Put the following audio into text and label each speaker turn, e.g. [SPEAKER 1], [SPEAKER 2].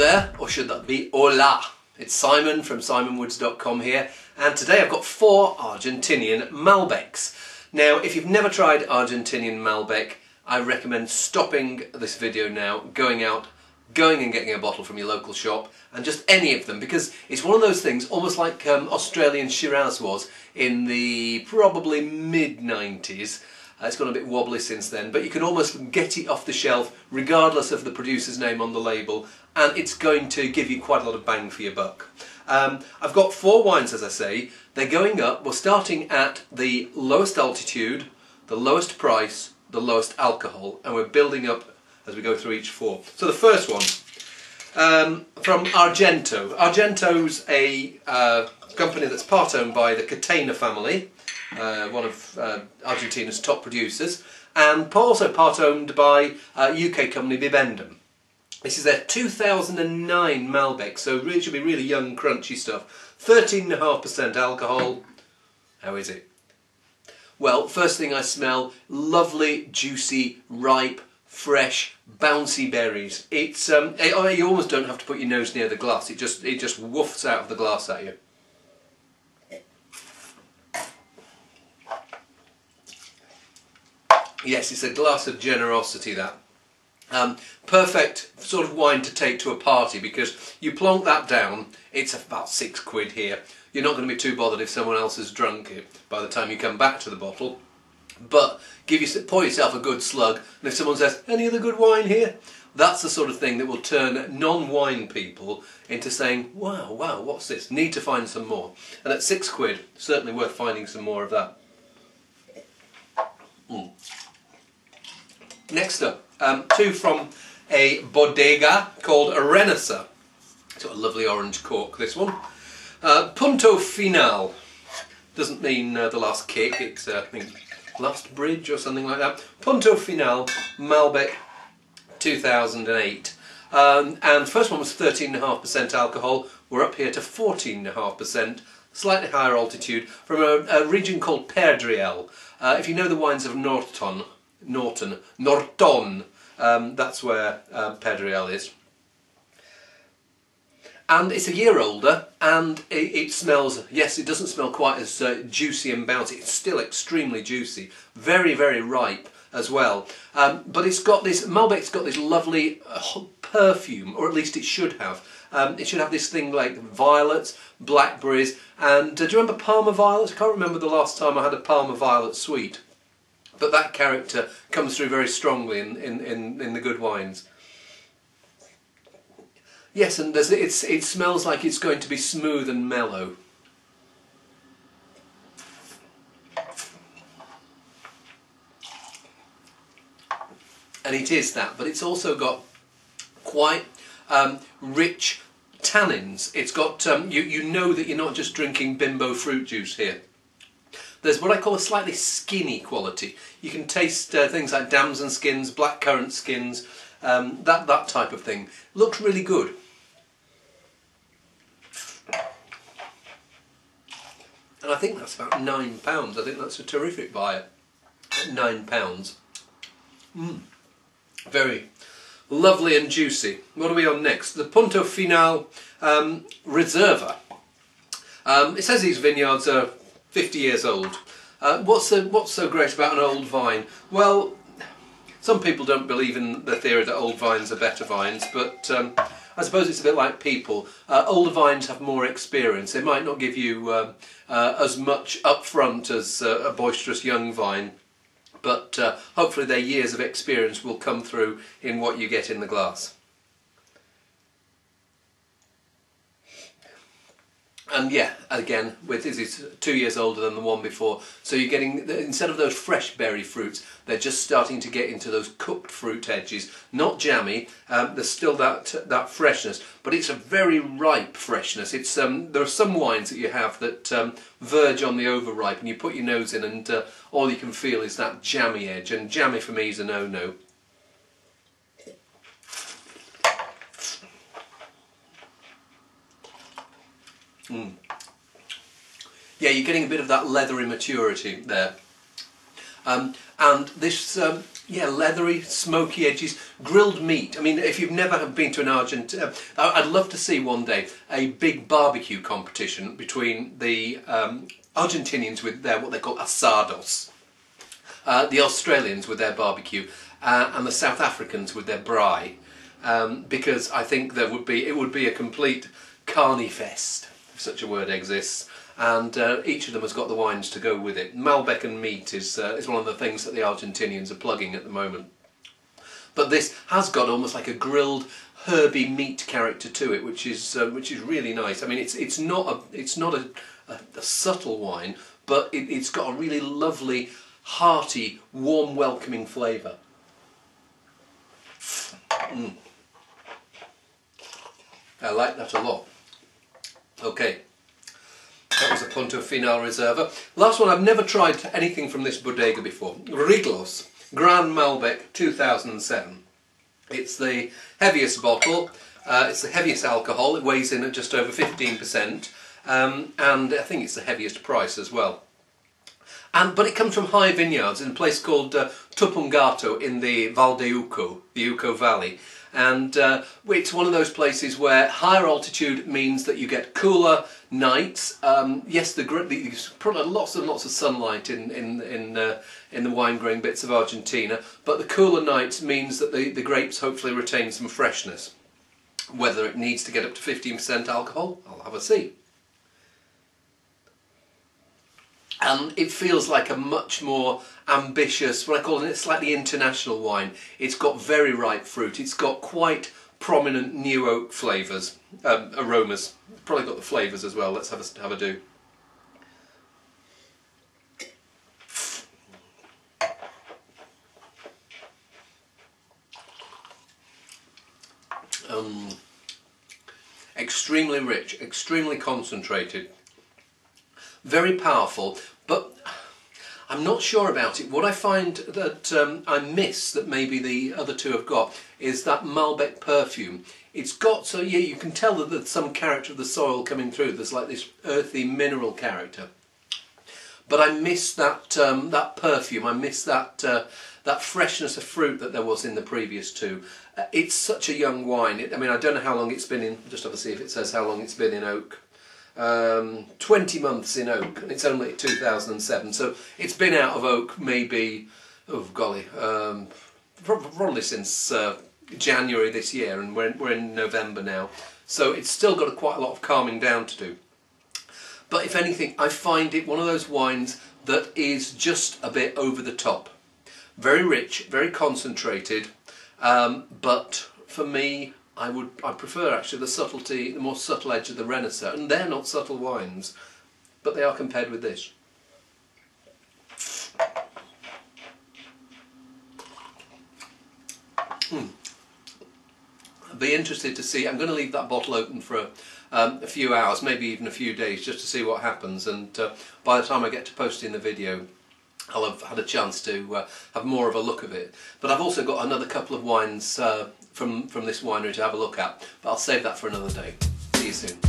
[SPEAKER 1] there, or should that be hola? It's Simon from simonwoods.com here, and today I've got 4 Argentinian Malbecs. Now, if you've never tried Argentinian Malbec, I recommend stopping this video now, going and getting a bottle from your local shop, and just any of them, because it's one of those things, almost like Australian Shiraz was in the probably mid-90s. It's gone a bit wobbly since then, but you can almost get it off the shelf regardless of the producer's name on the label, and it's going to give you quite a lot of bang for your buck. I've got 4 wines, as I say. They're going up. We're starting at the lowest altitude, the lowest price, the lowest alcohol, and we're building up as we go through each 4. So the first one, from Argento. Argento's a company that's part owned by the Catena family, one of Argentina's top producers, and also part owned by UK company Bibendum. This is their 2009 Malbec, so it should be really young, crunchy stuff. 13.5% alcohol. How is it? Well, first thing I smell, lovely, juicy, ripe, fresh, bouncy berries. It's you almost don't have to put your nose near the glass. It just woofs out of the glass at you. Yes, it's a glass of generosity, that. Perfect sort of wine to take to a party, because you plonk that down, it's about £6 here. You're not going to be too bothered if someone else has drunk it by the time you come back to the bottle. But pour yourself a good slug, and if someone says, any other good wine here? That's the sort of thing that will turn non-wine people into saying, wow, what's this? Need to find some more. And at £6, certainly worth finding some more of that. Next up, 2 from a bodega called Renacer. It's got a lovely orange cork, this one. Punto final. Doesn't mean the last kick, it's I think last bridge or something like that. Punto final, Malbec 2008. And first one was 13.5% alcohol. We're up here to 14.5%. Slightly higher altitude, from a region called Perdriel. If you know the wines of Norton, that's where Perdriel is. And it's a year older, and it smells, yes, it doesn't smell quite as juicy and bouncy. It's still extremely juicy, very, very ripe as well. But it's got this, Malbec's got this lovely perfume, or at least it should have. It should have this thing like violets, blackberries, and do you remember Parma violets? I can't remember the last time I had a Parma violet sweet. But that character comes through very strongly in the good wines. Yes, and it smells like it's going to be smooth and mellow. And it is that, but it's also got quite rich tannins. It's got, you know that you're not just drinking bimbo fruit juice here. There's what I call a slightly skinny quality. You can taste things like damson skins, blackcurrant skins, that type of thing. Looks really good. And I think that's about £9. I think that's a terrific buy at £9. Very lovely and juicy. What are we on next? The Punto Final Reserva. It says these vineyards are 50 years old. What's so great about an old vine? Well, some people don't believe in the theory that old vines are better vines, but I suppose it's a bit like people. Older vines have more experience. They might not give you as much upfront as a boisterous young vine, but hopefully their years of experience will come through in what you get in the glass. And yeah, again, this is 2 years older than the one before, so you're getting, instead of those fresh berry fruits, they're just starting to get into those cooked fruit edges. Not jammy, there's still that freshness, but it's a very ripe freshness. It's there are some wines that you have that verge on the overripe, and you put your nose in and all you can feel is that jammy edge, and jammy for me is a no-no. Yeah, you're getting a bit of that leathery maturity there. And this Yeah, leathery, smoky edges, grilled meat. I mean, if you've never been to an Argentina, I'd love to see one day a big barbecue competition between the Argentinians with their what they call asados, the Australians with their barbecue, and the South Africans with their braai, because I think it would be a complete carny fest, if such a word exists. And each of them has got the wines to go with it. Malbec and meat is one of the things that the Argentinians are plugging at the moment. But this has got almost like a grilled, herby meat character to it, which is really nice. I mean, it's not a subtle wine, but it's got a really lovely, hearty, warm, welcoming flavour. I like that a lot. Okay. That was a Punto Final Reserva. Last one, I've never tried anything from this bodega before. Riglos, Gran Malbec 2007. It's the heaviest bottle, it's the heaviest alcohol, it weighs in at just over 15%, and I think it's the heaviest price as well. But it comes from high vineyards in a place called Tupungato in the Val de Uco, the Uco Valley. And it's one of those places where higher altitude means that you get cooler nights. Yes, there's probably lots and lots of sunlight in the wine growing bits of Argentina, but the cooler nights means that the grapes hopefully retain some freshness. Whether it needs to get up to 15% alcohol, I'll have a see. And it feels like a much more ambitious, what I call it, slightly international wine. It's got very ripe fruit. It's got quite prominent new oak flavours, aromas. Probably got the flavours as well. Let's have a do. Extremely rich, extremely concentrated. Very powerful, but I'm not sure about it. What I find that I miss that maybe the other two have got is that Malbec perfume. It's got, so yeah, you can tell that there's some character of the soil coming through. There's like this earthy mineral character. But I miss that that perfume. I miss that that freshness of fruit that there was in the previous two. It's such a young wine. I mean, I don't know how long it's been in. Just have to see if it says how long it's been in oak. 20 months in oak, and it's only 2007, so it's been out of oak maybe, oh golly, probably since January this year, and we're in November now, so it's still got quite a lot of calming down to do. But if anything, I find it one of those wines that is just a bit over the top. Very rich, very concentrated, but for me, I prefer actually the subtlety, the more subtle edge of the Renacer, and they're not subtle wines, but they are compared with this. I'd be interested to see. I'm going to leave that bottle open for a few hours, maybe even a few days, just to see what happens, and by the time I get to posting the video, I'll have had a chance to have more of a look of it. But I've also got another couple of wines from this winery to have a look at, but I'll save that for another day. See you soon.